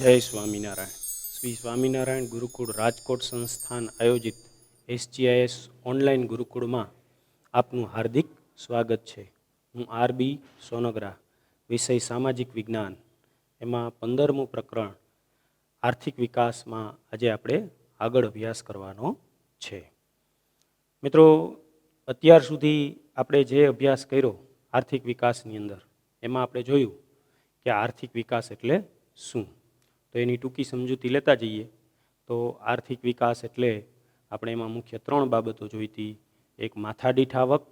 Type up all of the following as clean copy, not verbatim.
જય સ્વામિનારાયણ. શ્રી સ્વામિનારાયણ ગુરુકુળ રાજકોટ સંસ્થાન આયોજિત SGIS ઓનલાઈન ગુરુકુળમાં આપનું હાર્દિક સ્વાગત છે. હું RB સોનગરા, વિષય સામાજિક વિજ્ઞાન, એમાં 15મું પ્રકરણ આર્થિક વિકાસમાં આજે આપણે આગળ અભ્યાસ કરવાનો છે. મિત્રો, અત્યાર સુધી આપણે જે અભ્યાસ કર્યો આર્થિક વિકાસની અંદર, એમાં આપણે જોયું કે આર્થિક વિકાસ એટલે શું. તો એની ટૂંકી સમજૂતી લેતા જઈએ તો આર્થિક વિકાસ એટલે આપણે એમાં મુખ્ય 3 બાબતો જોઈતી. એક માથાદીઠ આવક,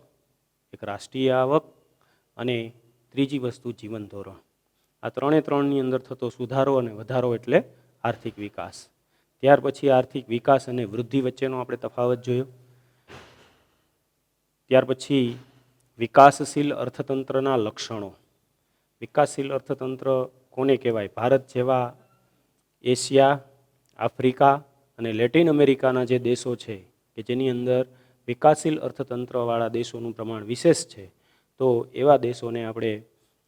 એક રાષ્ટ્રીય આવક અને ત્રીજી વસ્તુ જીવન ધોરણ. આ ત્રણની અંદર થતો સુધારો અને વધારો એટલે આર્થિક વિકાસ. ત્યાર પછી આર્થિક વિકાસ અને વૃદ્ધિ વચ્ચેનો આપણે તફાવત જોયો. ત્યાર પછી વિકાસશીલ અર્થતંત્રના લક્ષણો. વિકાસશીલ અર્થતંત્ર કોને કહેવાય? ભારત જેવા એશિયા, આફ્રિકા અને લેટિન અમેરિકાના જે દેશો છે કે જેની અંદર વિકાસશીલ અર્થતંત્રવાળા દેશોનું પ્રમાણ વિશેષ છે, તો એવા દેશોને આપણે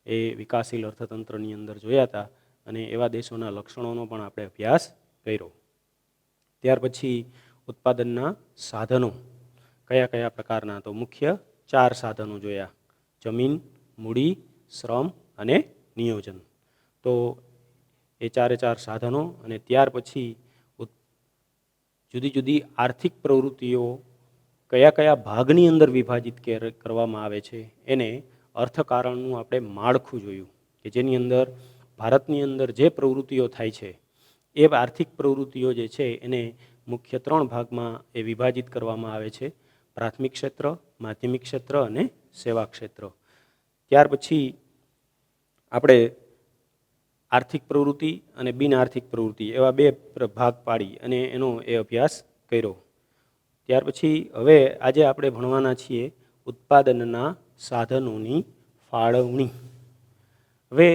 એ વિકાસશીલ અર્થતંત્રની અંદર જોયા હતા અને એવા દેશોના લક્ષણોનો પણ આપણે અભ્યાસ કર્યો. ત્યાર પછી ઉત્પાદનના સાધનો કયા કયા પ્રકારના? તો મુખ્ય 4 સાધનો જોયા: જમીન, મૂડી, શ્રમ અને નિયોજન. તો એ 4 સાધનો અને ત્યાર પછી જુદી જુદી આર્થિક પ્રવૃત્તિઓ કયા કયા ભાગની અંદર વિભાજિત કરવામાં આવે છે, એને અર્થકારણનું આપણે માળખું જોયું કે જેની અંદર ભારતની અંદર જે પ્રવૃત્તિઓ થાય છે એ આર્થિક પ્રવૃત્તિઓ જે છે એને મુખ્ય 3 ભાગમાં એ વિભાજિત કરવામાં આવે છે: પ્રાથમિક ક્ષેત્ર, માધ્યમિક ક્ષેત્ર અને સેવા ક્ષેત્ર. ત્યાર પછી આપણે આર્થિક પ્રવૃત્તિ અને બિન આર્થિક પ્રવૃત્તિ એવા 2 ભાગ પાડી અને એનો એ અભ્યાસ કર્યો. ત્યાર પછી હવે આજે આપણે ભણવાના છીએ ઉત્પાદનના સાધનોની ફાળવણી. હવે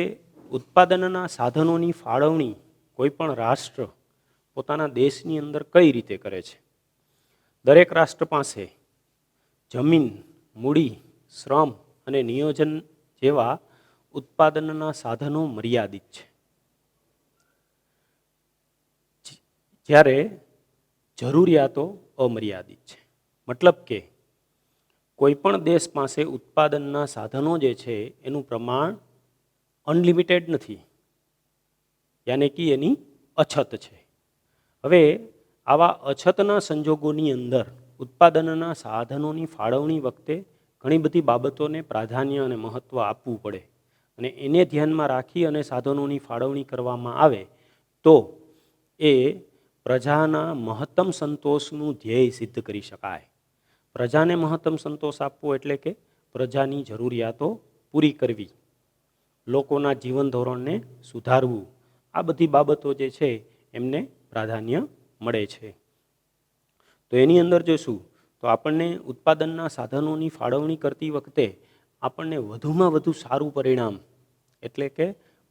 ઉત્પાદનના સાધનોની ફાળવણી કોઈ પણ રાષ્ટ્ર પોતાના દેશની અંદર કઈ રીતે કરે છે? દરેક રાષ્ટ્ર પાસે જમીન, મૂડી, શ્રમ અને નિયોજન જેવા ઉત્પાદનના સાધનો મર્યાદિત છે, જ્યારે જરૂરિયાતો અમર્યાદિત છે. મતલબ કે કોઈ પણ દેશ પાસે ઉત્પાદનના સાધનો જે છે એનું પ્રમાણ અનલિમિટેડ નથી, યાની કે એની અછત છે. હવે આવા અછતના સંજોગોની અંદર ઉત્પાદનના સાધનોની ફાળવણી વખતે ઘણી બધી બાબતોને પ્રાધાન્ય અને મહત્ત્વ આપવું પડે અને એને ધ્યાનમાં રાખી અને સાધનોની ફાળવણી કરવામાં આવે તો એ પ્રજાના મહત્તમ સંતોષનું ધ્યેય સિદ્ધ કરી શકાય. પ્રજાને મહત્તમ સંતોષ આપવો એટલે કે પ્રજાની જરૂરિયાતો પૂરી કરવી, લોકોના જીવન ધોરણને સુધારવું, આ બધી બાબતો જે છે એમને પ્રાધાન્ય મળે છે. તો એની અંદર જોઈશું તો આપણને ઉત્પાદનના સાધનોની ફાળવણી કરતી વખતે આપણને વધુમાં વધુ સારું પરિણામ એટલે કે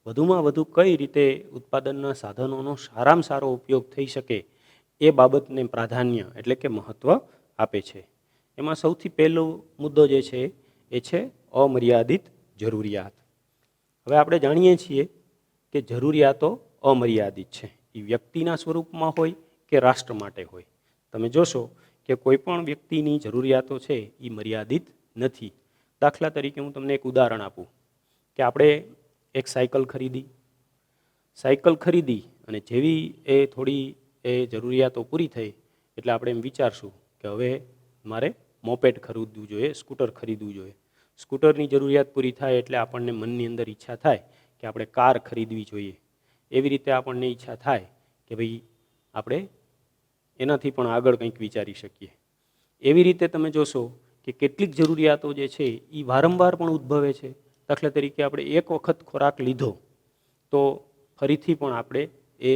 વધુમાં વધુ કઈ રીતે ઉત્પાદનના સાધનોનો સારામાં સારો ઉપયોગ થઈ શકે એ બાબતને પ્રાધાન્ય એટલે કે મહત્ત્વ આપે છે. એમાં સૌથી પહેલો મુદ્દો જે છે એ છે અમર્યાદિત જરૂરિયાત. હવે આપણે જાણીએ છીએ કે જરૂરિયાતો અમર્યાદિત છે, એ વ્યક્તિના સ્વરૂપમાં હોય કે રાષ્ટ્ર માટે હોય. તમે જોશો કે કોઈ પણ વ્યક્તિની જરૂરિયાતો છે એ મર્યાદિત નથી. દાખલા તરીકે હું તમને એક ઉદાહરણ આપું કે આપણે એક સાયકલ ખરીદી અને જેવી એ થોડી એ જરૂરિયાતો પૂરી થઈ એટલે આપણે એમ વિચારશું કે હવે મારે મોપેડ ખરીદવું જોઈએ, સ્કૂટર ખરીદવું જોઈએ. સ્કૂટરની જરૂરિયાત પૂરી થાય એટલે આપણને મનની અંદર ઈચ્છા થાય કે આપણે કાર ખરીદવી જોઈએ. એવી રીતે આપણને ઈચ્છા થાય કે ભાઈ આપણે એનાથી પણ આગળ કંઈક વિચારી શકીએ. એવી રીતે તમે જોશો કે કેટલીક જરૂરિયાતો જે છે એ વારંવાર પણ ઉદ્ભવે છે. દાખલા તરીકે આપણે એક વખત ખોરાક લીધો તો ફરીથી પણ આપણે એ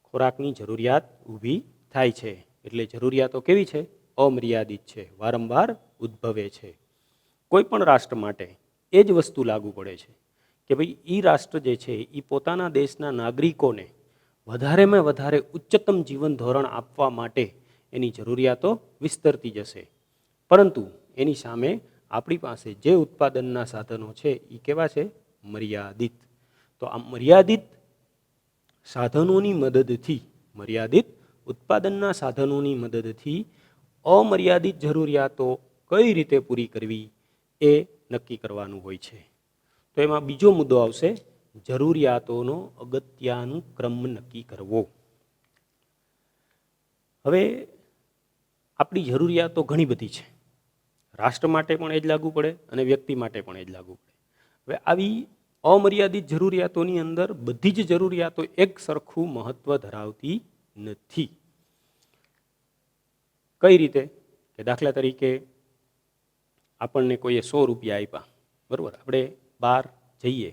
ખોરાકની જરૂરિયાત ઊભી થાય છે. એટલે જરૂરિયાતો કેવી છે? અમર્યાદિત છે, વારંવાર ઉદ્ભવે છે. કોઈ પણ રાષ્ટ્ર માટે એ જ વસ્તુ લાગુ પડે છે કે ભાઈ એ રાષ્ટ્ર જે છે એ પોતાના દેશના નાગરિકોને વધારેમાં વધારે ઉચ્ચતમ જીવન ધોરણ આપવા માટે એની જરૂરિયાતો વિસ્તરતી જશે, પરંતુ એની સામે આપણી પાસે જે ઉત્પાદનના સાધનો છે એ કેવા છે? મર્યાદિત. તો આ મર્યાદિત સાધનોની મદદથી, મર્યાદિત ઉત્પાદનના સાધનોની મદદથી અમર્યાદિત જરૂરિયાતો કઈ રીતે પૂરી કરવી એ નક્કી કરવાનું હોય છે. તો એમાં બીજો મુદ્દો આવશે, જરૂરિયાતોનો અગત્યાનું ક્રમ નક્કી કરવો. હવે આપણી જરૂરિયાતો ઘણી બધી છે. રાષ્ટ્ર માટે પણ એ જ લાગુ પડે અને વ્યક્તિ માટે પણ એ જ લાગુ પડે. હવે આવી અમર્યાદિત જરૂરિયાતોની અંદર બધી જ જરૂરિયાતો એક સરખું મહત્વ ધરાવતી નથી. કઈ રીતે? કે દાખલા તરીકે આપણને કોઈએ 100 રૂપિયા આપ્યા, બરાબર, આપણે બહાર જઈએ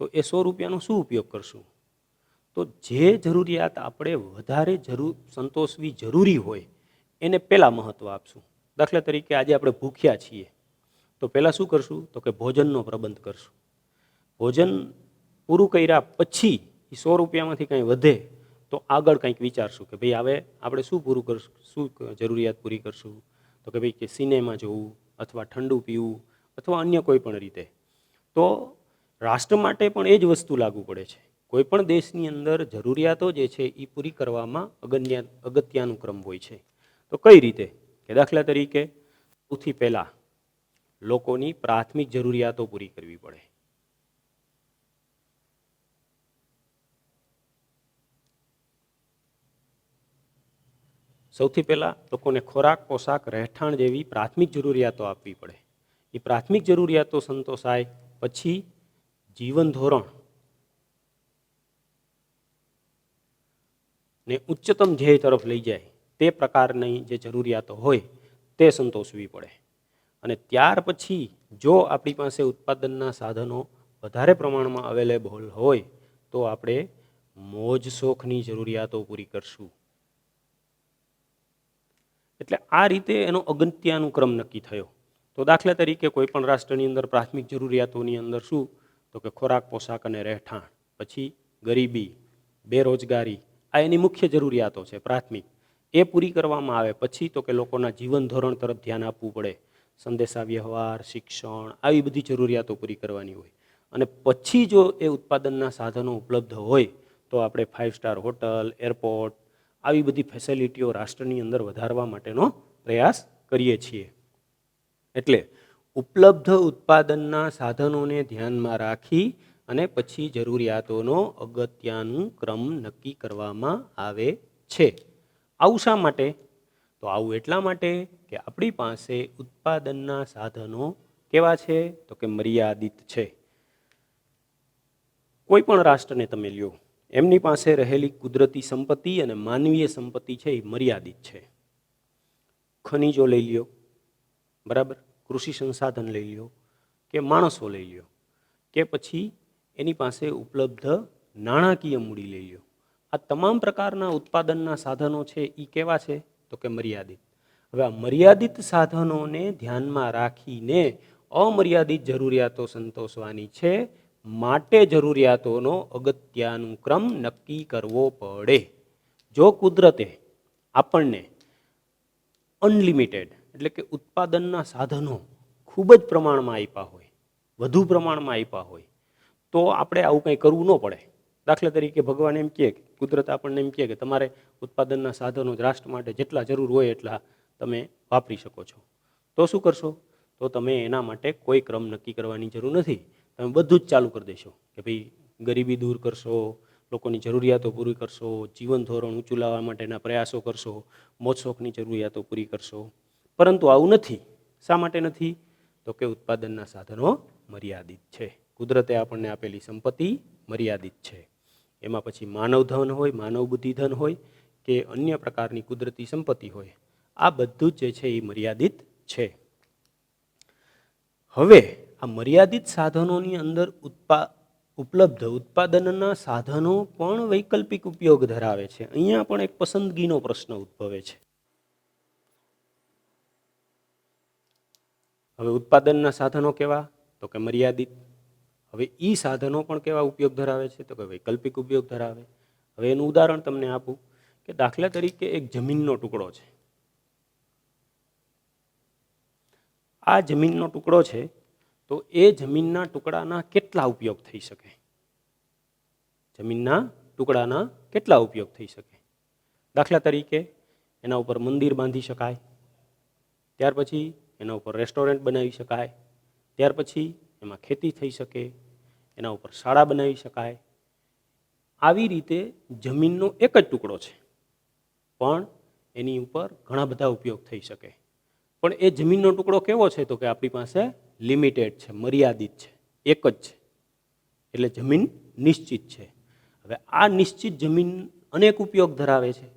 તો એ 100 રૂપિયાનો શું ઉપયોગ કરશું? તો જે જરૂરિયાત આપણે વધારે સંતોષવી જરૂરી હોય એને પહેલાં મહત્ત્વ આપશું. દાખલા તરીકે આજે આપણે ભૂખ્યા છીએ તો પહેલાં શું કરશું? તો કે ભોજનનો પ્રબંધ કરશું. ભોજન પૂરું કર્યા પછી એ 100 રૂપિયામાંથી કંઈ વધે તો આગળ કંઈક વિચારશું કે ભાઈ હવે આપણે શું પૂરું કરશું, શું જરૂરિયાત પૂરી કરશું? તો કે ભાઈ કે સિનેમા જોવું અથવા ઠંડુ પીવું અથવા અન્ય કોઈ પણ રીતે. તો રાષ્ટ્ર માટે પણ એ જ વસ્તુ લાગુ પડે છે. કોઈ પણ દેશની અંદર જરૂરિયાતો જે છે એ પૂરી કરવામાં અગત્યનું ક્રમ હોય છે. તો કઈ રીતે? કે દાખલા તરીકે સૌથી પહેલાં લોકોની પ્રાથમિક જરૂરિયાતો પૂરી કરવી પડે. સૌથી પહેલાં લોકોને ખોરાક, પોશાક, રહેઠાણ જેવી પ્રાથમિક જરૂરિયાતો આપવી પડે. એ પ્રાથમિક જરૂરિયાતો સંતોષાય પછી જીવન ધોરણ ને ઉચ્ચતમ ધ્યેય તરફ લઈ જાય તે પ્રકારની જે જરૂરિયાતો હોય તે સંતોષવી પડે. અને ત્યાર પછી જો આપણી પાસે ઉત્પાદનના સાધનો વધારે પ્રમાણમાં અવેલેબલ હોય તો આપણે મોજ શોખની જરૂરિયાતો પૂરી કરશું. એટલે આ રીતે એનો અગત્યનું ક્રમ નક્કી થયો. તો દાખલા તરીકે કોઈ પણ રાષ્ટ્રની અંદર પ્રાથમિક જરૂરિયાતોની અંદર શું? તો કે ખોરાક, પોશાક અને રહેઠાણ, પછી ગરીબી, બેરોજગારી, આ એની મુખ્ય જરૂરિયાતો છે પ્રાથમિક. એ પૂરી કરવામાં આવે પછી તો કે લોકોના જીવન ધોરણ તરફ ધ્યાન આપવું પડે. સંદેશા વ્યવહાર, શિક્ષણ, આવી બધી જરૂરિયાતો પૂરી કરવાની હોય. અને પછી જો એ ઉત્પાદનના સાધનો ઉપલબ્ધ હોય તો આપણે 5 સ્ટાર હોટલ, એરપોર્ટ, આવી બધી ફેસિલિટીઓ રાષ્ટ્રની અંદર વધારવા માટેનો પ્રયાસ કરીએ છીએ. એટલે ઉપલબ્ધ ઉત્પાદનના સાધનોને ધ્યાનમાં રાખી અને પછી જરૂરિયાતોનો અગત્યનું ક્રમ નક્કી કરવામાં આવે છે. આવું શા માટે? તો આવું એટલા માટે કે આપણી પાસે ઉત્પાદનના સાધનો કેવા છે? તો કે મર્યાદિત છે. કોઈ પણ રાષ્ટ્રને તમે લ્યો, એમની પાસે રહેલી કુદરતી સંપત્તિ અને માનવીય સંપત્તિ છે એ મર્યાદિત છે. ખનિજો લઈ લ્યો, બરાબર, કૃષિ સંસાધન લઈ લ્યો, કે માણસો લઈ લ્યો, કે પછી એની પાસે ઉપલબ્ધ નાણાકીય મૂડી લઈ લ્યો. આ તમામ પ્રકારના ઉત્પાદનના સાધનો છે એ કેવા છે? તો કે મર્યાદિત. હવે આ મર્યાદિત સાધનોને ધ્યાનમાં રાખીને અમર્યાદિત જરૂરિયાતો સંતોષવાની છે. માટે જરૂરિયાતોનો અગત્યનું ક્રમ નક્કી કરવો પડે. જો કુદરતે આપણને અનલિમિટેડ એટલે કે ઉત્પાદનના સાધનો ખૂબ જ પ્રમાણમાં આપ્યા હોય, વધુ પ્રમાણમાં આપ્યા હોય, તો આપણે આવું કંઈ કરવું ન પડે. દાખલા તરીકે ભગવાન એમ કહે, કુદરત આપણને એમ કહે કે તમારે ઉત્પાદનના સાધનો રાષ્ટ્ર માટે જેટલા જરૂર હોય એટલા તમે વાપરી શકો છો. તો શું કરશો? તો તમે એના માટે કોઈ ક્રમ નક્કી કરવાની જરૂર નથી. તમે બધું જ ચાલુ કરી દેશો કે ભાઈ ગરીબી દૂર કરશો, લોકોની જરૂરિયાતો પૂરી કરશો, જીવન ધોરણ ઊંચું લાવવા માટેના પ્રયાસો કરશો, મોજ શોખની જરૂરિયાતો પૂરી કરશો. પરંતુ આવું નથી. શા માટે નથી? તો કે ઉત્પાદનના સાધનો મર્યાદિત છે. કુદરતે આપણને આપેલી સંપત્તિ મર્યાદિત છે. એમાં પછી માનવ ધન હોય, માનવ બુદ્ધિ ધન હોય કે અન્ય પ્રકારની કુદરતી સંપત્તિ હોય, આ બધું જ જે છે એ મર્યાદિત છે. હવે આ મર્યાદિત સાધનોની અંદર ઉપલબ્ધ ઉત્પાદનના સાધનો પણ વૈકલ્પિક ઉપયોગ ધરાવે છે. અહીંયા પણ એક પસંદગીનો પ્રશ્ન ઉદ્ભવે છે. હવે ઉત્પાદનના સાધનો કેવા? તો કે મર્યાદિત. હવે એ સાધનો પણ કેવા ઉપયોગ ધરાવે છે? તો કે વૈકલ્પિક ઉપયોગ ધરાવે. હવે એનું ઉદાહરણ તમને આપું કે દાખલા તરીકે એક જમીનનો ટુકડો છે. આ જમીનનો ટુકડો છે તો એ જમીનના ટુકડાના કેટલા ઉપયોગ થઈ શકે? જમીનના ટુકડાના કેટલા ઉપયોગ થઈ શકે? દાખલા તરીકે એના ઉપર મંદિર બાંધી શકાય, ત્યાર પછી એના ઉપર રેસ્ટોરન્ટ બનાવી શકાય, ત્યાર પછી એમાં ખેતી થઈ શકે, એના ઉપર શાળા બનાવી શકાય. આવી રીતે જમીનનો એક જ ટુકડો છે, પણ એની ઉપર ઘણા બધા ઉપયોગ થઈ શકે. પણ એ જમીનનો ટુકડો કેવો છે? તો કે આપણી પાસે લિમિટેડ છે, મર્યાદિત છે, એક જ છે. એટલે જમીન નિશ્ચિત છે. હવે આ નિશ્ચિત જમીન અનેક ઉપયોગ ધરાવે છે.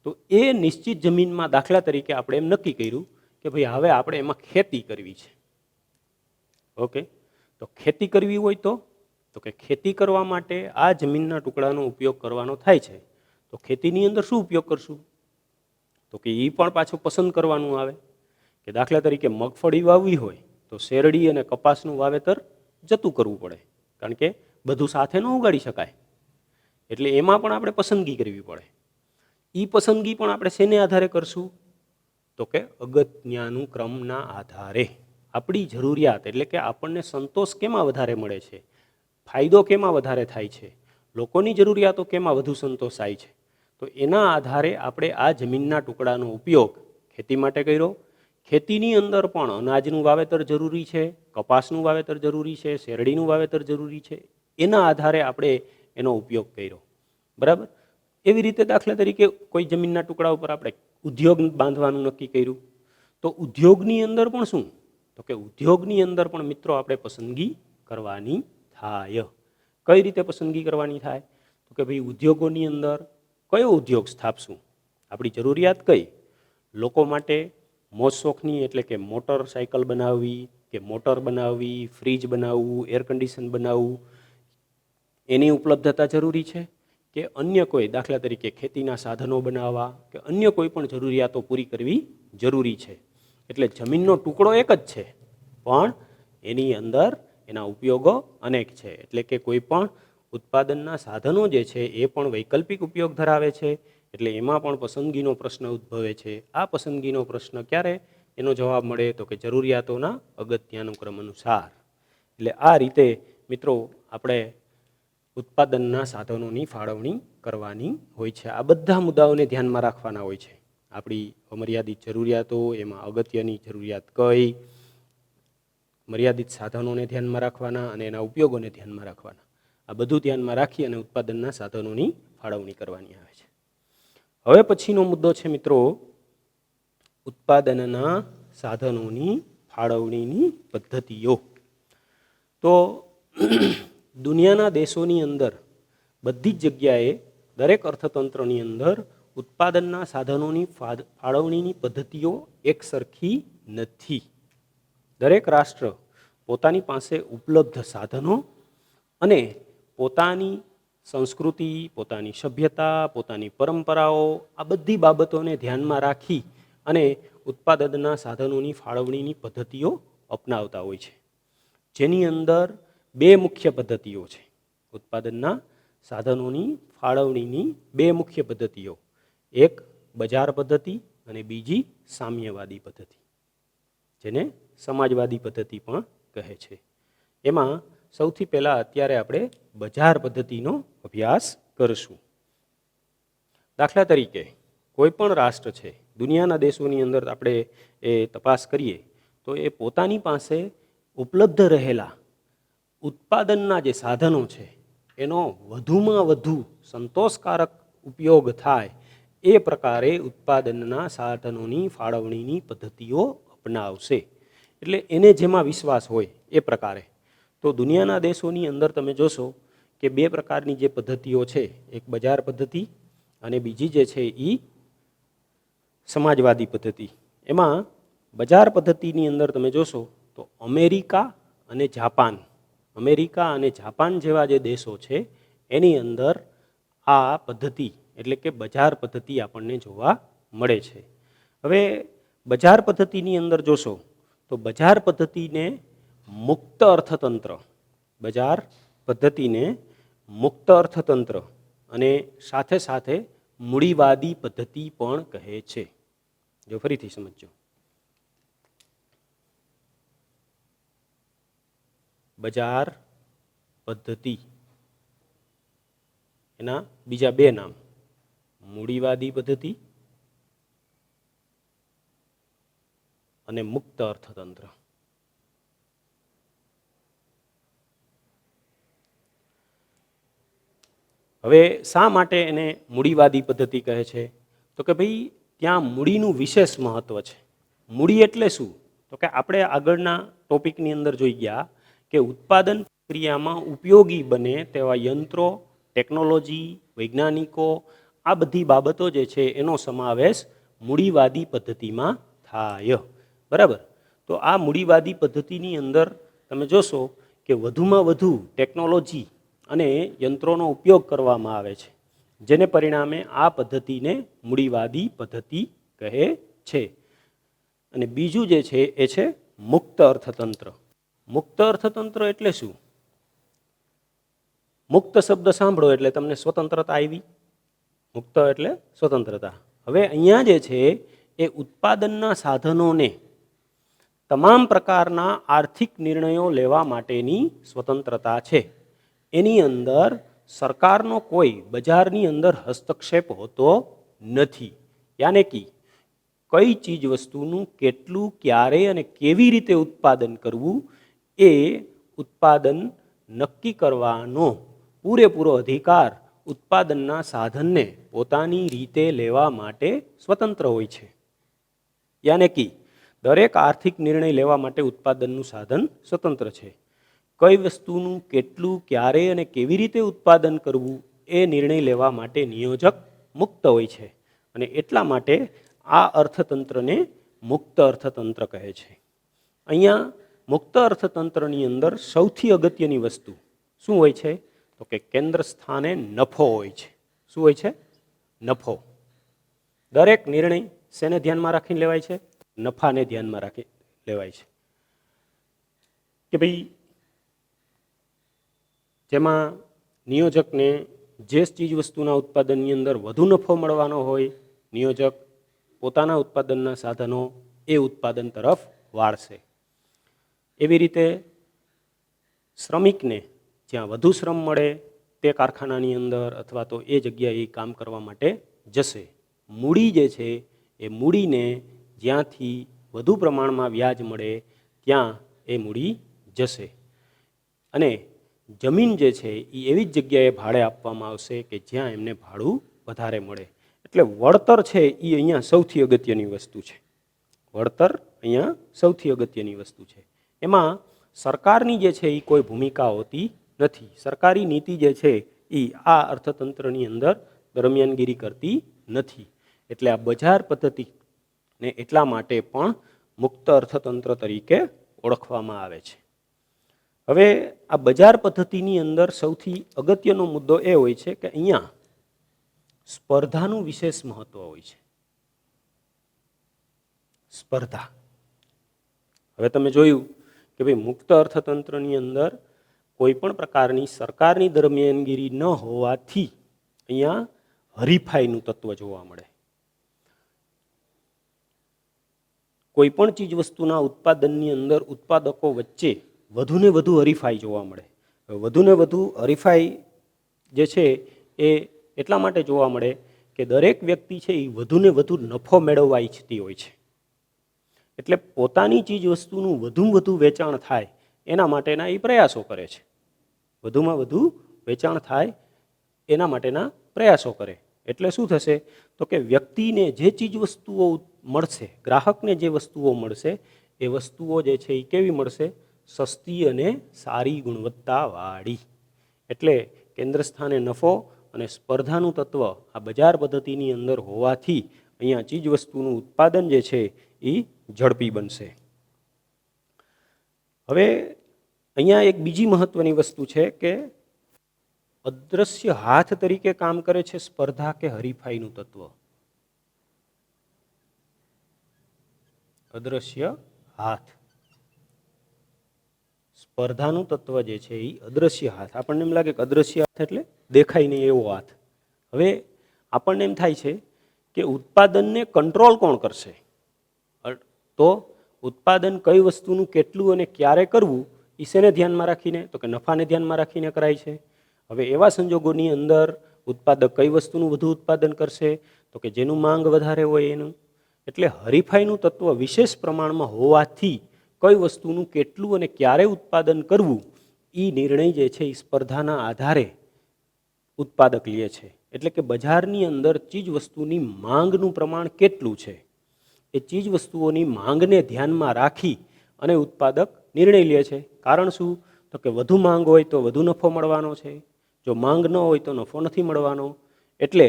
તો એ નિશ્ચિત જમીનમાં દાખલા તરીકે આપણે એમ નક્કી કર્યું કે ભાઈ હવે આપણે એમાં ખેતી કરવી છે. ઓકે, તો ખેતી કરવી હોય તો કે ખેતી કરવા માટે આ જમીનના ટુકડાનો ઉપયોગ કરવાનો થાય છે. તો ખેતીની અંદર શું ઉપયોગ કરશું? તો કે એ પણ પાછું પસંદ કરવાનું આવે કે દાખલા તરીકે મગફળી વાવવી હોય તો શેરડી અને કપાસનું વાવેતર જતું કરવું પડે, કારણ કે બધું સાથે ન ઉગાડી શકાય. એટલે એમાં પણ આપણે પસંદગી કરવી પડે. એ પસંદગી પણ આપણે શેને આધારે કરશું? તો કે અગત્યાનુક્રમના આધારે. આપણી જરૂરિયાત એટલે કે આપણને સંતોષ કેમાં વધારે મળે છે, ફાયદો કેમાં વધારે થાય છે, લોકોની જરૂરિયાતો કેમાં વધુ સંતોષાય છે, તો એના આધારે આપણે આ જમીનના ટુકડાનો ઉપયોગ ખેતી માટે કર્યો. ખેતીની અંદર પણ અનાજનું વાવેતર જરૂરી છે, કપાસનું વાવેતર જરૂરી છે, શેરડીનું વાવેતર જરૂરી છે. એના આધારે આપણે એનો ઉપયોગ કર્યો. બરાબર. એવી રીતે દાખલા તરીકે કોઈ જમીનના ટુકડા ઉપર આપણે ઉદ્યોગ બાંધવાનું નક્કી કર્યું. તો ઉદ્યોગની અંદર પણ શું? તો કે ઉદ્યોગની અંદર પણ મિત્રો આપણે પસંદગી કરવાની થાય. કઈ રીતે પસંદગી કરવાની થાય? તો કે ભાઈ ઉદ્યોગોની અંદર કયો ઉદ્યોગ સ્થાપશું? આપણી જરૂરિયાત કઈ? લોકો માટે મોજ શોખની એટલે કે મોટર સાયકલ બનાવવી કે મોટર બનાવવી, ફ્રીજ બનાવવું, એર કન્ડિશન બનાવવું, એની ઉપલબ્ધતા જરૂરી છે કે અન્ય કોઈ દાખલા તરીકે ખેતીના સાધનો બનાવવા કે અન્ય કોઈ પણ જરૂરિયાતો પૂરી કરવી જરૂરી છે. એટલે જમીનનો ટુકડો એક જ છે, પણ એની અંદર એના ઉપયોગો અનેક છે. એટલે કે કોઈ પણ ઉત્પાદનના સાધનો જે છે એ પણ વૈકલ્પિક ઉપયોગ ધરાવે છે. એટલે એમાં પણ પસંદગીનો પ્રશ્ન ઉદ્ભવે છે. આ પસંદગીનો પ્રશ્ન ક્યારે એનો જવાબ મળે? તો કે જરૂરિયાતોના અગત્યાનુક્રમ અનુસાર. એટલે આ રીતે મિત્રો આપણે ઉત્પાદનના સાધનોની ફાળવણી કરવાની હોય છે. આ બધા મુદ્દાઓને ધ્યાનમાં રાખવાના હોય છે. આપણી અમર્યાદિત જરૂરિયાતો, એમાં અગત્યની જરૂરિયાત કઈ, મર્યાદિત સાધનોને ધ્યાનમાં રાખવાના અને એના ઉપયોગોને ધ્યાનમાં રાખવાના. આ બધું ધ્યાનમાં રાખી અને ઉત્પાદનના સાધનોની ફાળવણી કરવાની આવે છે. હવે પછીનો મુદ્દો છે મિત્રો ઉત્પાદનના સાધનોની ફાળવણીની પદ્ધતિઓ. તો દુનિયાના દેશોની અંદર બધી જ જગ્યાએ દરેક અર્થતંત્રની અંદર ઉત્પાદનના સાધનોની ફાળવણીની પદ્ધતિઓ એકસરખી નથી. દરેક રાષ્ટ્ર પોતાની પાસે ઉપલબ્ધ સાધનો અને પોતાની સંસ્કૃતિ, પોતાની સભ્યતા, પોતાની પરંપરાઓ, આ બધી બાબતોને ધ્યાનમાં રાખી અને ઉત્પાદનના સાધનોની ફાળવણીની પદ્ધતિઓ અપનાવતા હોય છે. જેની અંદર બે મુખ્ય પદ્ધતિઓ છે. ઉત્પાદનના સાધનોની ફાળવણીની બે મુખ્ય પદ્ધતિઓ, એક બજાર પદ્ધતિ અને બીજી સામ્યવાદી પદ્ધતિ, જેને સમાજવાદી પદ્ધતિ પણ કહે છે. એમાં સૌથી પહેલાં અત્યારે આપણે બજાર પદ્ધતિનો અભ્યાસ કરીશું. દાખલા તરીકે કોઈ પણ રાષ્ટ્ર છે, દુનિયાના દેશોની અંદર આપણે એ તપાસ કરીએ તો એ પોતાની પાસે ઉપલબ્ધ રહેલા ઉત્પાદનના જે સાધનો છે એનો વધુમાં વધુ સંતોષકારક ઉપયોગ થાય એ પ્રકારે ઉત્પાદનના સાધનોની ફાળવણીની પદ્ધતિઓ અપનાવશે. એટલે એને જેમાં વિશ્વાસ હોય એ પ્રકારે. તો દુનિયાના દેશોની અંદર તમે જોશો કે બે પ્રકારની જે પદ્ધતિઓ છે, એક બજાર પદ્ધતિ અને બીજી જે છે એ સમાજવાદી પદ્ધતિ. એમાં બજાર પદ્ધતિની અંદર તમે જોશો તો અમેરિકા અને જાપાન જેવા જે દેશો છે એની અંદર આ પદ્ધતિ એટલે કે બજાર પદ્ધતિ આપણને જોવા મળે છે. હવે બજાર પદ્ધતિની અંદર જોશો તો બજાર પદ્ધતિને મુક્ત અર્થતંત્ર, બજાર પદ્ધતિને મુક્ત અર્થતંત્ર અને સાથે સાથે મૂડીવાદી પદ્ધતિ પણ કહે છે. જો ફરીથી સમજો, બજાર પદ્ધતિ એના બીજા બે નામ, મૂડીવાદી પદ્ધતિ અને મુક્ત અર્થતંત્ર. હવે શા માટે એને મૂડીવાદી પદ્ધતિ કહે છે? તો કે ભાઈ ત્યાં મૂડીનું વિશેષ મહત્વ છે. મૂડી એટલે શું? તો કે આપણે આગળના ટોપિકની અંદર જોઈ ગયા કે ઉત્પાદન પ્રક્રિયામાં ઉપયોગી બને તેવા યંત્રો, ટેકનોલોજી, વૈજ્ઞાનિકો, આ બધી બાબતો જે છે એનો સમાવેશ મૂડીવાદી પદ્ધતિમાં થાય. બરાબર? તો આ મૂડીવાદી પદ્ધતિની અંદર તમે જોશો કે વધુમાં વધુ ટેકનોલોજી અને યંત્રોનો ઉપયોગ કરવામાં આવે છે, જેને પરિણામે આ પદ્ધતિને મૂડીવાદી પદ્ધતિ કહે છે. અને બીજું જે છે એ છે મુક્ત અર્થતંત્ર. મુક્ત અર્થતંત્ર એટલે શું? મુક્ત શબ્દ સાંભળો એટલે તમને સ્વતંત્રતા આવી. મુક્ત એટલે સ્વતંત્રતા. હવે અહીંયા જે છે એ ઉત્પાદનના સાધનોને તમામ પ્રકારના આર્થિક નિર્ણયો લેવા માટેની સ્વતંત્રતા છે. એની અંદર સરકારનો કોઈ બજારની અંદર હસ્તક્ષેપ હોતો નથી. યાને કે કઈ ચીજ વસ્તુનું કેટલું, ક્યારે અને કેવી રીતે ઉત્પાદન કરવું એ ઉત્પાદન નક્કી કરવાનો પૂરેપૂરો અધિકાર ઉત્પાદનના સાધનને પોતાની રીતે લેવા માટે સ્વતંત્ર હોય છે. યાને કે દરેક આર્થિક નિર્ણય લેવા માટે ઉત્પાદનનું સાધન સ્વતંત્ર છે. કઈ વસ્તુનું કેટલું, ક્યારે અને કેવી રીતે ઉત્પાદન કરવું એ નિર્ણય લેવા માટે નિયોજક મુક્ત હોય છે. અને એટલા માટે આ અર્થતંત્રને મુક્ત અર્થતંત્ર કહે છે. અહીંયા મુક્ત અર્થતંત્રની અંદર સૌથી અગત્યની વસ્તુ શું હોય છે? તો કે કેન્દ્ર સ્થાને નફો હોય છે. શું હોય છે? નફો. દરેક નિર્ણય શેને ધ્યાનમાં રાખીને લેવાય છે? નફાને ધ્યાનમાં રાખી લેવાય છે. કે ભાઈ જેમાં નિયોજકને જે ચીજ વસ્તુના ઉત્પાદનની અંદર વધુ નફો મળવાનો હોય, નિયોજક પોતાના ઉત્પાદનના સાધનો એ ઉત્પાદન તરફ વાળશે. એવી રીતે શ્રમિકને જ્યાં વધુ શ્રમ મળે તે કારખાનાની અંદર અથવા તો એ જગ્યાએ કામ કરવા માટે જશે. મૂડી જે છે એ મૂડીને જ્યાંથી વધુ પ્રમાણમાં વ્યાજ મળે ત્યાં એ મૂડી જશે. અને જમીન જે છે એ એવી જ જગ્યાએ ભાડે આપવામાં આવશે કે જ્યાં એમને ભાડું વધારે મળે. એટલે વળતર છે એ અહીંયા સૌથી અગત્યની વસ્તુ છે. વળતર અહીંયા સૌથી અગત્યની વસ્તુ છે. એમાં સરકારની જે છે એ કોઈ ભૂમિકા હોતી નથી. સરકારી નીતિ જે છે એ આ અર્થતંત્રની અંદર દરમિયાનગીરી કરતી નથી. એટલે આ બજાર પદ્ધતિને એટલા માટે પણ મુક્ત અર્થતંત્ર તરીકે ઓળખવામાં આવે છે. હવે આ બજાર પદ્ધતિની અંદર સૌથી અગત્યનો મુદ્દો એ હોય છે કે અહીંયા સ્પર્ધાનું વિશેષ મહત્વ હોય છે. સ્પર્ધા. હવે તમે જોયું કે ભાઈ મુક્ત અર્થતંત્રની અંદર કોઈ પણ પ્રકારની સરકારની દરમિયાનગીરી ન હોવાથી અહીંયા હરીફાઈનું તત્વ જોવા મળે. કોઈ પણ ચીજ વસ્તુના ઉત્પાદનની અંદર ઉત્પાદકો વચ્ચે વધુને વધુ હરીફાઈ જોવા મળે. વધુને વધુ હરીફાઈ જે છે એ એટલા માટે જોવા મળે કે દરેક વ્યક્તિ છે એ વધુને વધુ નફો મેળવવા ઈચ્છતી હોય છે. એટલે પોતાની ચીજ વસ્તુનું વધુમાં વધુ વેચાણ થાય એના માટેના એ પ્રયાસો કરે છે. વધુમાં વધુ વેચાણ થાય એના માટેના પ્રયાસો કરે. એટલે શું થશે? તો કે વ્યક્તિને જે ચીજ વસ્તુઓ મળશે, ગ્રાહકને જે વસ્તુઓ મળશે એ વસ્તુઓ જે છે એ કેવી મળશે? સસ્તી અને સારી ગુણવત્તાવાળી. એટલે કેન્દ્ર સ્થાને નફો અને સ્પર્ધાનું તત્વ આ બજાર પદ્ધતિની અંદર હોવાથી અહીંયા ચીજ વસ્તુનું ઉત્પાદન જે છે એ ઝડપી બનશે. હવે અહીંયા એક બીજી મહત્વની વસ્તુ છે કે અદ્રશ્ય હાથ તરીકે કામ કરે છે સ્પર્ધા કે હરીફાઈનું તત્વ. અદ્રશ્ય હાથ. સ્પર્ધાનું તત્વ જે છે એ અદ્રશ્ય હાથ. આપણને એમ લાગે કે અદ્રશ્ય હાથ એટલે દેખાય નહીં એવો હાથ. હવે આપણને એમ થાય છે કે ઉત્પાદનને કંટ્રોલ કોણ કરશે? તો ઉત્પાદન કઈ વસ્તુનું કેટલું અને ક્યારે કરવું એ શેને ધ્યાનમાં રાખીને? તો કે નફાને ધ્યાનમાં રાખીને કરાય છે. હવે એવા સંજોગોની અંદર ઉત્પાદક કઈ વસ્તુનું વધુ ઉત્પાદન કરશે? તો કે જેનું માંગ વધારે હોય એનું. એટલે હરીફાઈનું તત્વ વિશેષ પ્રમાણમાં હોવાથી કઈ વસ્તુનું કેટલું અને ક્યારે ઉત્પાદન કરવું એ નિર્ણય જે છે એ સ્પર્ધાના આધારે ઉત્પાદક લે છે. એટલે કે બજારની અંદર ચીજ વસ્તુની માંગનું પ્રમાણ કેટલું છે એ ચીજ વસ્તુઓની માંગને ધ્યાનમાં રાખી અને ઉત્પાદક નિર્ણય લે છે. કારણ શું? તો કે વધુ માંગ હોય તો વધુ નફો મળવાનો છે, જો માંગ ન હોય તો નફો નથી મળવાનો. એટલે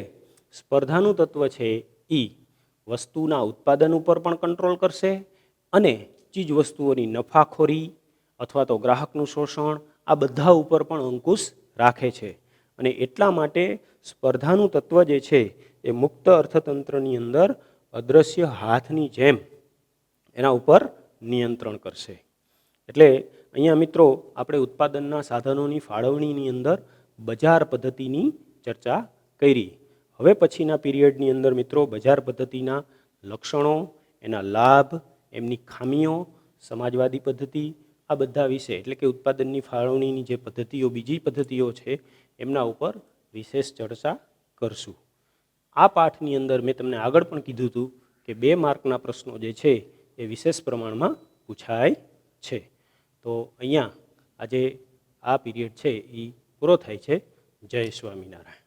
સ્પર્ધાનું તત્વ છે એ વસ્તુના ઉત્પાદન ઉપર પણ કંટ્રોલ કરશે અને ચીજ વસ્તુઓની નફાખોરી અથવા તો ગ્રાહકનું શોષણ આ બધા ઉપર પણ અંકુશ રાખે છે. અને એટલા માટે સ્પર્ધાનું તત્વ જે છે એ મુક્ત અર્થતંત્રની અંદર અદ્રશ્ય હાથની જેમ એના ઉપર નિયંત્રણ કરશે. એટલે અહીંયા મિત્રો આપણે ઉત્પાદનના સાધનોની ફાળવણીની અંદર બજાર પદ્ધતિની ચર્ચા કરી. હવે પછીના પીરિયડની અંદર મિત્રો બજાર પદ્ધતિના લક્ષણો, એના લાભ, એમની ખામીઓ, સમાજવાદી પદ્ધતિ આ બધા વિશે એટલે કે ઉત્પાદનની ફાળવણીની જે પદ્ધતિઓ બીજી પદ્ધતિઓ છે એમના ઉપર વિશેષ ચર્ચા કરશું. આ પાઠની અંદર મેં તમને આગળ પણ કીધું હતું કે 2 માર્કના પ્રશ્નો જે છે એ વિશેષ પ્રમાણમાં પૂછાય છે. તો અહીંયા આજે આ પીરિયડ છે એ પૂરો થાય છે. જય સ્વામિનારાયણ.